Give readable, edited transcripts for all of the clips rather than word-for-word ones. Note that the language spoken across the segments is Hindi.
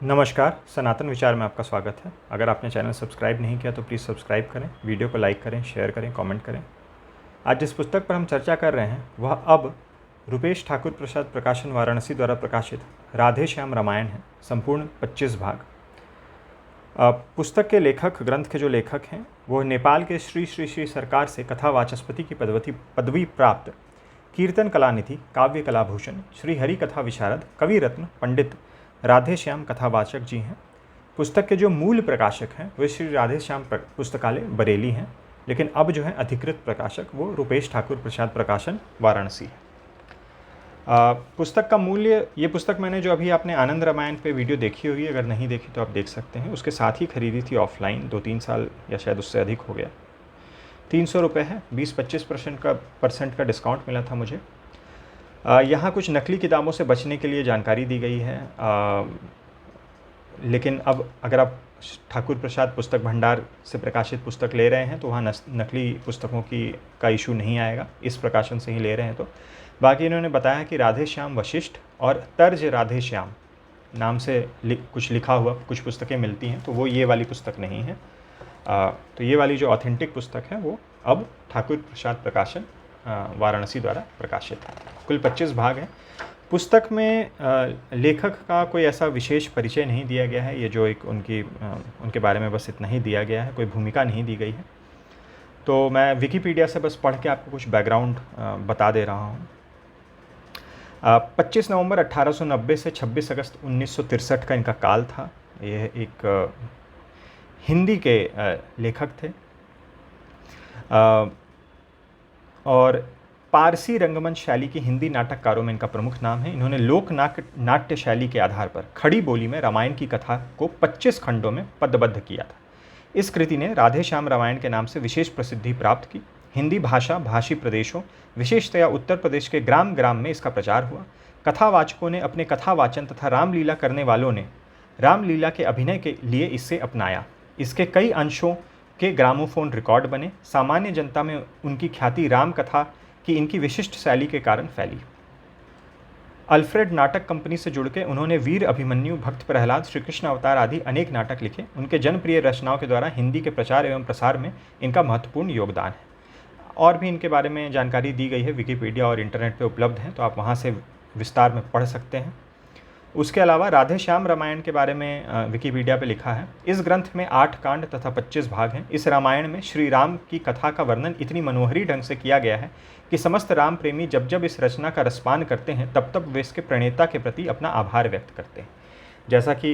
नमस्कार, सनातन विचार में आपका स्वागत है। अगर आपने चैनल सब्सक्राइब नहीं किया तो प्लीज़ सब्सक्राइब करें, वीडियो को लाइक करें, शेयर करें, कमेंट करें। आज जिस पुस्तक पर हम चर्चा कर रहे हैं वह अब रूपेश ठाकुर प्रसाद प्रकाशन वाराणसी द्वारा प्रकाशित राधे श्याम रामायण है। संपूर्ण 25 भाग। पुस्तक के लेखक, ग्रंथ के जो लेखक हैं वो नेपाल के श्री श्री श्री सरकार से कथा वाचस्पति की पदवी प्राप्त कीर्तन कलानिधि, काव्य कलाभूषण, श्री हरि कथा विशारद, कवि रत्न, पंडित राधे श्याम कथावाचक जी हैं। पुस्तक के जो मूल प्रकाशक हैं वे श्री राधे श्याम पुस्तकालय बरेली हैं, लेकिन अब जो है अधिकृत प्रकाशक वो रूपेश ठाकुर प्रसाद प्रकाशन वाराणसी है। पुस्तक का मूल्य, ये पुस्तक मैंने जो अभी आपने आनंद रामायण पे वीडियो देखी होगी, अगर नहीं देखी तो आप देख सकते हैं। उसके साथ ही खरीदी थी ऑफलाइन, 2-3 साल या शायद उससे अधिक हो गया। 300 रुपये है, 20-25% का डिस्काउंट मिला था मुझे। यहाँ कुछ नकली किताबों से बचने के लिए जानकारी दी गई है, लेकिन अब अगर आप ठाकुर प्रसाद पुस्तक भंडार से प्रकाशित पुस्तक ले रहे हैं तो वहाँ नकली पुस्तकों का इशू नहीं आएगा, इस प्रकाशन से ही ले रहे हैं तो। बाकी इन्होंने बताया कि राधे श्याम वशिष्ठ और तर्ज राधे श्याम नाम से कुछ लिखा हुआ कुछ पुस्तकें मिलती हैं, तो वो ये वाली पुस्तक नहीं है। तो ये वाली जो ऑथेंटिक पुस्तक है वो अब ठाकुर प्रसाद प्रकाशन वाराणसी द्वारा प्रकाशित है। कुल 25 भाग हैं। पुस्तक में लेखक का कोई ऐसा विशेष परिचय नहीं दिया गया है। ये जो एक उनके बारे में बस इतना ही दिया गया है, कोई भूमिका नहीं दी गई है। तो मैं विकिपीडिया से बस पढ़ के आपको कुछ बैकग्राउंड बता दे रहा हूँ। 25 नवंबर 1890 से 26 अगस्त 1963 का इनका काल था। यह एक हिंदी के लेखक थे और पारसी रंगमंच शैली की हिंदी नाटककारों में इनका प्रमुख नाम है। इन्होंने लोक नाट्य शैली के आधार पर खड़ी बोली में रामायण की कथा को 25 खंडों में पदबद्ध किया था। इस कृति ने राधे श्याम रामायण के नाम से विशेष प्रसिद्धि प्राप्त की। हिंदी भाषी प्रदेशों, विशेषतया उत्तर प्रदेश के ग्राम ग्राम में इसका प्रचार हुआ। कथावाचकों ने अपने कथावाचन तथा रामलीला करने वालों ने रामलीला के अभिनय के लिए इसे अपनाया। इसके कई अंशों के ग्रामोफोन रिकॉर्ड बने। सामान्य जनता में उनकी ख्याति राम कथा की इनकी विशिष्ट शैली के कारण फैली। अल्फ्रेड नाटक कंपनी से जुड़कर उन्होंने वीर अभिमन्यु, भक्त प्रहलाद, श्री कृष्ण अवतार आदि अनेक नाटक लिखे। उनके जनप्रिय रचनाओं के द्वारा हिंदी के प्रचार एवं प्रसार में इनका महत्वपूर्ण योगदान है। और भी इनके बारे में जानकारी दी गई है, विकिपीडिया और इंटरनेट पर उपलब्ध है, तो आप वहाँ से विस्तार में पढ़ सकते हैं। उसके अलावा राधे श्याम रामायण के बारे में विकिपीडिया पे लिखा है, इस ग्रंथ में 8 कांड तथा 25 भाग हैं। इस रामायण में श्री राम की कथा का वर्णन इतनी मनोहरी ढंग से किया गया है कि समस्त राम प्रेमी जब जब इस रचना का रसपान करते हैं तब तब वे इसके प्रणेता के प्रति अपना आभार व्यक्त करते हैं। जैसा कि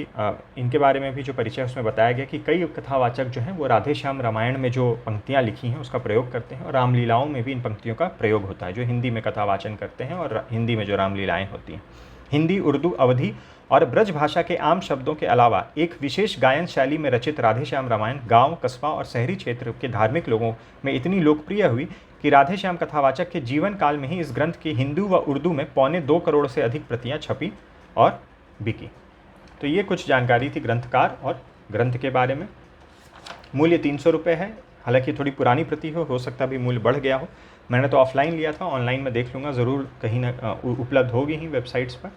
इनके बारे में भी जो परिचय उसमें बताया गया कि कई कथावाचक जो हैं वो राधे श्याम रामायण में जो पंक्तियाँ लिखी हैं उसका प्रयोग करते हैं और रामलीलाओं में भी इन पंक्तियों का प्रयोग होता है, जो हिंदी में कथावाचन करते हैं और हिंदी में जो रामलीलाएँ होती हैं। हिंदी, उर्दू, अवधी और ब्रज भाषा के आम शब्दों के अलावा एक विशेष गायन शैली में रचित राधे श्याम रामायण गांव, कस्बा और शहरी क्षेत्र के धार्मिक लोगों में इतनी लोकप्रिय हुई कि राधे श्याम कथावाचक के जीवन काल में ही इस ग्रंथ की हिंदी व उर्दू में 2.25 करोड़ से अधिक प्रतियां छपी और बिकी। तो ये कुछ जानकारी थी ग्रंथकार और ग्रंथ के बारे में। मूल्य 300 रुपये है। हालांकि थोड़ी पुरानी प्रति हो सकता भी मूल्य बढ़ गया हो। मैंने तो ऑफलाइन लिया था, ऑनलाइन में देख लूँगा, ज़रूर कहीं ना उपलब्ध होगी ही वेबसाइट्स पर।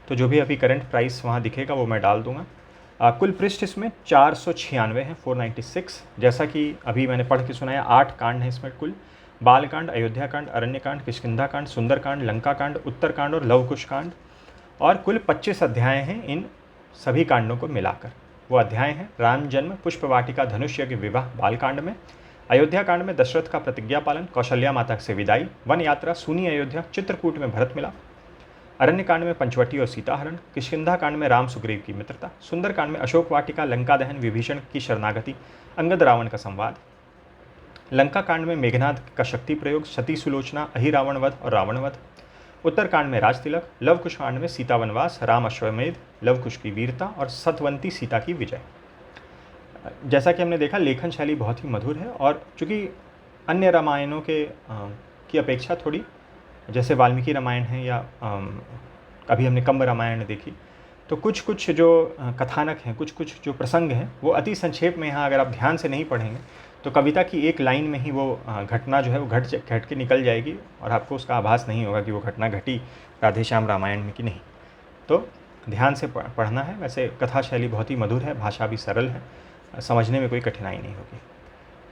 तो जो भी अभी करंट प्राइस वहाँ दिखेगा वो मैं डाल दूँगा। कुल पृष्ठ इसमें 496 हैं, 496। जैसा कि अभी मैंने पढ़ के सुनाया, 8 कांड हैं इसमें कुल। बालकांड, अयोध्या कांड, अरण्य कांड, किष्किंधा कांड, सुंदर कांड, लंका कांड, उत्तर कांड और लवकुश कांड। और कुल 25 अध्याय हैं इन सभी कांडों को मिलाकर। वो अध्याय हैं: राम जन्म, पुष्प वाटिका, धनुष यज्ञ, विवाह बालकांड में। अयोध्या कांड में दशरथ का प्रतिज्ञा पालन, कौशल्या माता से विदाई, वन यात्रा, सूनी अयोध्या, चित्रकूट में भरत मिला। अरण्य कांड में पंचवटी और सीताहरण। किष्किंधा कांड में राम सुग्रीव की मित्रता। सुंदर कांड में अशोक वाटिका, लंका दहन, विभीषण की शरणागति, अंगद रावण का संवाद। लंका कांड में मेघनाद का शक्ति प्रयोग, सती सुलोचना, अहिरावण वध और रावण वध। उत्तर कांड में राजतिलक। लवकुश कांड में सीता वनवास, राम अश्वमेध, लवकुश की वीरता और सतवंती सीता की विजय। जैसा कि हमने देखा, लेखन शैली बहुत ही मधुर है और चूँकि अन्य रामायणों की अपेक्षा थोड़ी, जैसे वाल्मीकि रामायण है या अभी हमने कंब रामायण देखी, तो कुछ जो कथानक हैं, कुछ जो प्रसंग हैं वो अति संक्षेप में, यहाँ अगर आप ध्यान से नहीं पढ़ेंगे तो कविता की एक लाइन में ही वो घटना जो है वो घट के निकल जाएगी और आपको उसका आभास नहीं होगा कि वो घटना घटी राधे श्याम रामायण में कि नहीं। तो ध्यान से पढ़ना है। वैसे कथा शैली बहुत ही मधुर है, भाषा भी सरल है, समझने में कोई कठिनाई नहीं होगी।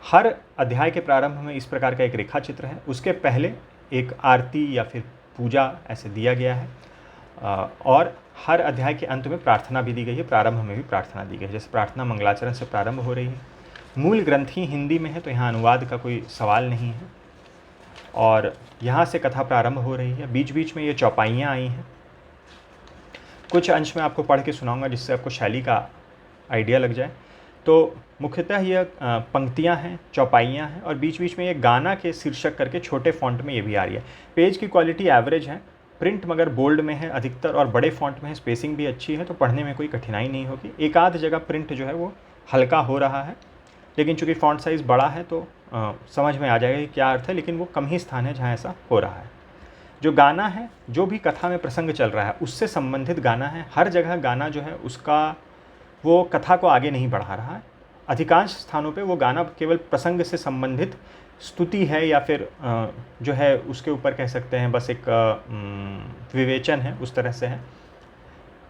हर अध्याय के प्रारंभ में इस प्रकार का एक रेखा चित्र है, उसके पहले एक आरती या फिर पूजा ऐसे दिया गया है, और हर अध्याय के अंत में प्रार्थना भी दी गई है, प्रारंभ में भी प्रार्थना दी गई है। जैसे प्रार्थना मंगलाचरण से प्रारंभ हो रही है। मूल ग्रंथ ही हिंदी में है, तो यहाँ अनुवाद का कोई सवाल नहीं है, और यहाँ से कथा प्रारंभ हो रही है। बीच बीच में ये चौपाइयाँ आई हैं, कुछ अंश में आपको पढ़ के सुनाऊंगा जिससे आपको शैली का आइडिया लग जाए। तो मुख्यतः ये पंक्तियाँ हैं, चौपाइयाँ हैं, और बीच बीच में ये गाना के शीर्षक करके छोटे फॉन्ट में ये भी आ रही है। पेज की क्वालिटी एवरेज है, प्रिंट मगर बोल्ड में है अधिकतर और बड़े फॉन्ट में है, स्पेसिंग भी अच्छी है, तो पढ़ने में कोई कठिनाई नहीं होगी। एक आध जगह प्रिंट जो है वो हल्का हो रहा है, लेकिन चूँकि फॉन्ट साइज़ बड़ा है तो समझ में आ जाएगा कि क्या अर्थ है, लेकिन वो कम ही स्थान है जहाँ ऐसा हो रहा है। जो गाना है, जो भी कथा में प्रसंग चल रहा है उससे संबंधित गाना है। हर जगह गाना जो है उसका वो कथा को आगे नहीं बढ़ा रहा है। अधिकांश स्थानों पे वो गाना केवल प्रसंग से संबंधित स्तुति है, या फिर जो है उसके ऊपर कह सकते हैं बस एक विवेचन है, उस तरह से है।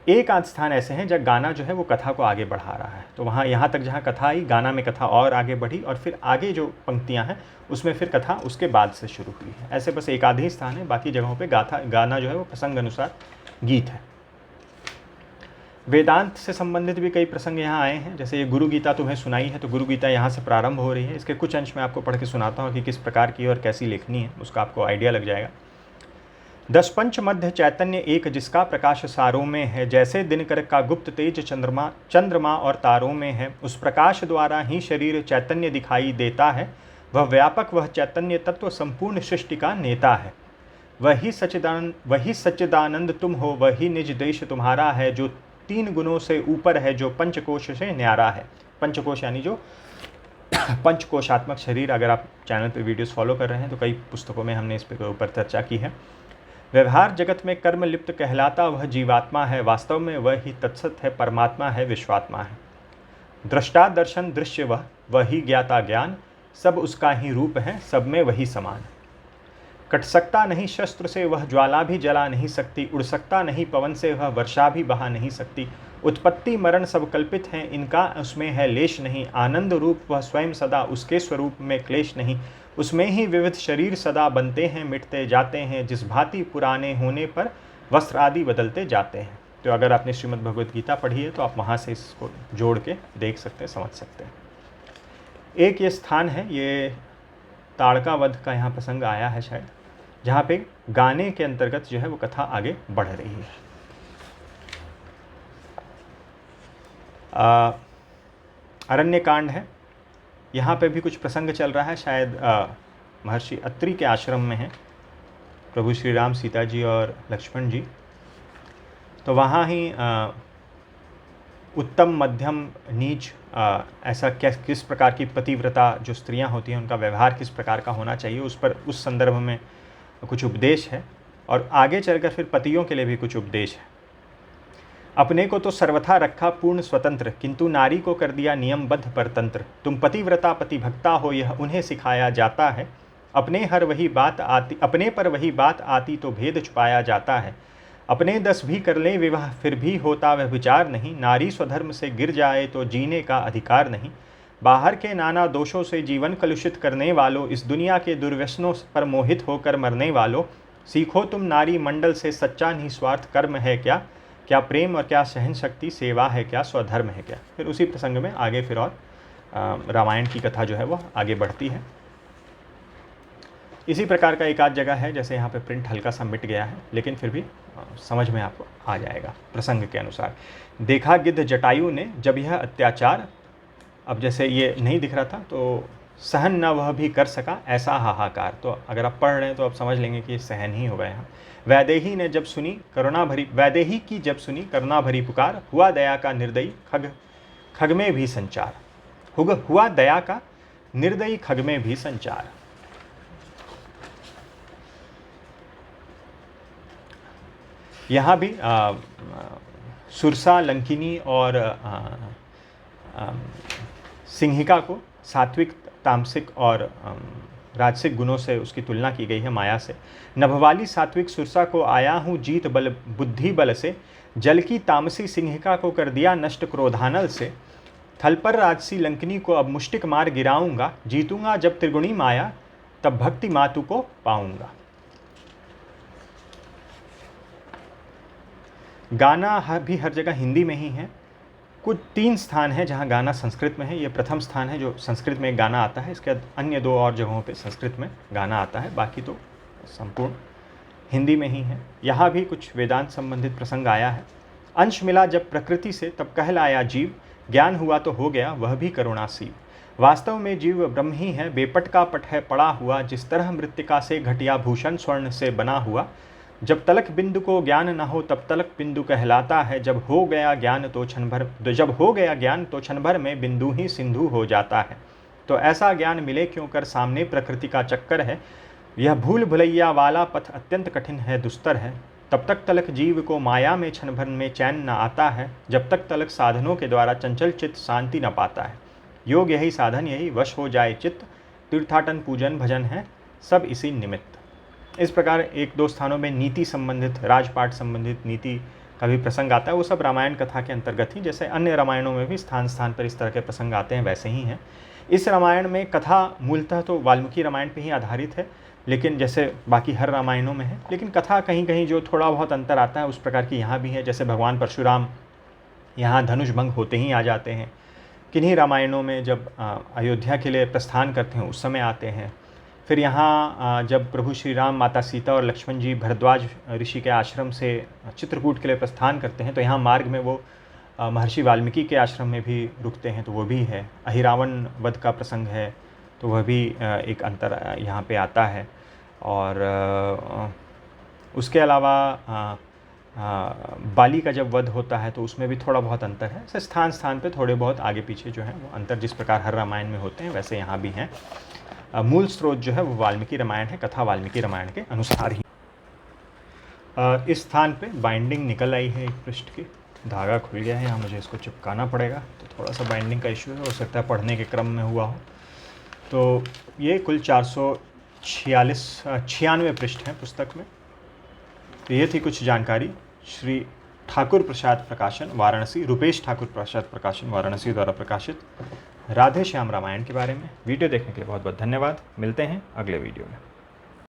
एक आध स्थान ऐसे हैं जहाँ गाना जो है वो कथा को आगे बढ़ा रहा है, तो वहाँ यहाँ तक जहाँ कथा आई, गाना में कथा और आगे बढ़ी, और फिर आगे जो पंक्तियाँ हैं उसमें फिर कथा उसके बाद से शुरू हुई है। ऐसे बस एक आध ही स्थान है, बाकी जगहों पे गाना जो है वो प्रसंग अनुसार गीत है। वेदांत से संबंधित भी कई प्रसंग यहाँ आए हैं, जैसे ये गुरु गीता तुम्हें सुनाई है, तो गुरु गीता यहाँ से प्रारंभ हो रही है। इसके कुछ अंश मैं आपको पढ़ के सुनाता हूँ कि किस प्रकार की और कैसी लेखनी है, उसका आपको आइडिया लग जाएगा। दश पंच मध्य चैतन्य एक, जिसका प्रकाश सारों में है, जैसे दिनकर का गुप्त तेज चंद्रमा और तारों में है, उस प्रकाश द्वारा ही शरीर चैतन्य दिखाई देता है। वह व्यापक, वह चैतन्य तत्व संपूर्ण सृष्टि का नेता है। वही सच्चिदानंद तुम हो, वही निज देश तुम्हारा है, जो तीन गुणों से ऊपर है, जो पंचकोश से न्यारा है। पंचकोश यानी जो पंचकोशात्मक शरीर। अगर आप चैनल पे वीडियोस फॉलो कर रहे हैं तो कई पुस्तकों में हमने इस पे ऊपर चर्चा की है। व्यवहार जगत में कर्म लिप्त कहलाता वह जीवात्मा है, वास्तव में वह ही तत्सत है, परमात्मा है, विश्वात्मा है। दृष्टा दर्शन दृश्य वही ज्ञाता ज्ञान, सब उसका ही रूप है, सब में वही समान। कट सकता नहीं शस्त्र से वह ज्वाला भी जला नहीं सकती, उड़ सकता नहीं पवन से वह वर्षा भी बहा नहीं सकती। उत्पत्ति मरण सब कल्पित हैं, इनका उसमें है लेश नहीं। आनंद रूप वह स्वयं सदा, उसके स्वरूप में क्लेश नहीं। उसमें ही विविध शरीर सदा बनते हैं, मिटते जाते हैं, जिस भांति पुराने होने पर वस्त्र आदि बदलते जाते हैं। तो अगर आपने श्रीमद् भगवद गीता पढ़ी है तो आप वहाँ से इसको जोड़ के देख सकते हैं, समझ सकते हैं। एक ये स्थान है, ये ताड़का वध का यहाँ प्रसंग आया है शायद, जहाँ पे गाने के अंतर्गत जो है वो कथा आगे बढ़ रही है। अरण्यकांड है, यहाँ पे भी कुछ प्रसंग चल रहा है, शायद महर्षि अत्रि के आश्रम में है, प्रभु श्री राम, सीता जी और लक्ष्मण जी। तो वहाँ ही उत्तम, मध्यम, नीच, ऐसा किस प्रकार की पतिव्रता जो स्त्रियां होती हैं उनका व्यवहार किस प्रकार का होना चाहिए, उस संदर्भ में कुछ उपदेश है, और आगे चलकर फिर पतियों के लिए भी कुछ उपदेश है। अपने को तो सर्वथा रखा पूर्ण स्वतंत्र, किंतु नारी को कर दिया नियमबद्ध परतंत्र। तुम पतिव्रता पतिभक्ता हो, यह उन्हें सिखाया जाता है। अपने पर वही बात आती तो भेद छुपाया जाता है। अपने 10 भी कर ले विवाह, फिर भी होता वह विचार नहीं। नारी स्वधर्म से गिर जाए तो जीने का अधिकार नहीं। बाहर के नाना दोषों से जीवन कलुषित करने वालों, इस दुनिया के दुर्व्यसनों पर मोहित होकर मरने वालों, सीखो तुम नारी मंडल से सच्चा निस्वार्थ कर्म है क्या, क्या प्रेम और क्या सहन शक्ति, सेवा है क्या, स्वधर्म है क्या। फिर उसी प्रसंग में आगे फिर और रामायण की कथा जो है वो आगे बढ़ती है। इसी प्रकार का एक आध जगह है, जैसे यहाँ पे प्रिंट हल्का सा मिट गया है, लेकिन फिर भी समझ में आपको आ जाएगा प्रसंग के अनुसार। देखा गिद्ध जटायु ने जब यह अत्याचार, अब जैसे ये नहीं दिख रहा था तो सहन न वह भी कर सका ऐसा हाहाकार। तो अगर आप पढ़ रहे हैं तो आप समझ लेंगे कि सहन ही होगा यहाँ। वैदेही की जब सुनी करुणा भरी पुकार, हुआ दया का निर्दयी खग में भी संचार। हुआ दया का निर्दयी खग में भी संचार। यहाँ भी सुरसा, लंकिनी और सिंहिका को सात्विक, तामसिक और राजसिक गुणों से उसकी तुलना की गई है माया से। नभवाली सात्विक सुरसा को आया हूँ जीत बल बुद्धि बल से, जल की तामसी सिंहिका को कर दिया नष्ट क्रोधानल से, थल पर राजसी लंकनी को अब मुष्टिक मार गिराऊंगा, जीतूंगा जब त्रिगुणी माया तब भक्ति मातु को पाऊंगा। गाना भी हर जगह हिंदी में ही है। कुछ 3 स्थान हैं जहां गाना संस्कृत में है। ये प्रथम स्थान है जो संस्कृत में एक गाना आता है। इसके अन्य 2 और जगहों पे संस्कृत में गाना आता है, बाकी तो संपूर्ण हिंदी में ही है। यहाँ भी कुछ वेदांत संबंधित प्रसंग आया है। अंश मिला जब प्रकृति से तब कहलाया जीव, ज्ञान हुआ तो हो गया वह भी करुणा सीव। वास्तव में जीव ब्रह्म ही है, बेपट का पट है पड़ा हुआ, जिस तरह मृत्तिका से घटिया भूषण स्वर्ण से बना हुआ। जब तलक बिंदु को ज्ञान न हो तब तलक बिंदु कहलाता है, जब हो गया ज्ञान तो क्षण भर में बिंदु ही सिंधु हो जाता है। तो ऐसा ज्ञान मिले क्यों कर सामने प्रकृति का चक्कर है, यह भूल भुलैया वाला पथ अत्यंत कठिन है दुस्तर है। तब तक तलक जीव को माया में क्षण भर में चैन न आता है, जब तक तलक साधनों के द्वारा चंचल चित्त शांति न पाता है। योग यही साधन यही वश हो जाए चित्त, तीर्थाटन पूजन भजन है सब इसी निमित्त। इस प्रकार 1-2 स्थानों में नीति संबंधित, राजपाट संबंधित नीति का भी प्रसंग आता है। वो सब रामायण कथा के अंतर्गत ही, जैसे अन्य रामायणों में भी स्थान स्थान पर इस तरह के प्रसंग आते हैं वैसे ही हैं। इस रामायण में कथा मूलतः तो वाल्मीकि रामायण पे ही आधारित है, लेकिन जैसे बाकी हर रामायणों में है, लेकिन कथा कहीं कहीं जो थोड़ा बहुत अंतर आता है उस प्रकार की यहाँ भी है। जैसे भगवान परशुराम यहाँ धनुष भंग होते ही आ जाते हैं। किन्हीं रामायणों में जब अयोध्या के लिए प्रस्थान करते हैं उस समय आते हैं। फिर यहाँ जब प्रभु श्री राम, माता सीता और लक्ष्मण जी भरद्वाज ऋषि के आश्रम से चित्रकूट के लिए प्रस्थान करते हैं तो यहाँ मार्ग में वो महर्षि वाल्मीकि के आश्रम में भी रुकते हैं, तो वो भी है। अहिरावण वध का प्रसंग है तो वह भी एक अंतर यहाँ पे आता है। और उसके अलावा बाली का जब वध होता है तो उसमें भी थोड़ा बहुत अंतर है। ऐसे स्थान स्थान पे थोड़े बहुत आगे पीछे जो है वो अंतर जिस प्रकार हर रामायण में होते हैं वैसे यहाँ भी हैं। मूल स्रोत जो है वो वाल्मीकि रामायण है, कथा वाल्मीकि रामायण के अनुसार ही। इस स्थान पे बाइंडिंग निकल आई है एक पृष्ठ की, धागा खुल गया है, यहाँ मुझे इसको चिपकाना पड़ेगा, तो थोड़ा सा बाइंडिंग का इशू है, हो सकता है पढ़ने के क्रम में हुआ हो। तो ये कुल 496 पृष्ठ हैं पुस्तक में। तो ये थी कुछ जानकारी श्री ठाकुर प्रसाद प्रकाशन वाराणसी, रुपेश ठाकुर प्रसाद प्रकाशन वाराणसी द्वारा प्रकाशित राधे श्याम रामायण के बारे में। वीडियो देखने के लिए बहुत बहुत धन्यवाद। मिलते हैं अगले वीडियो में।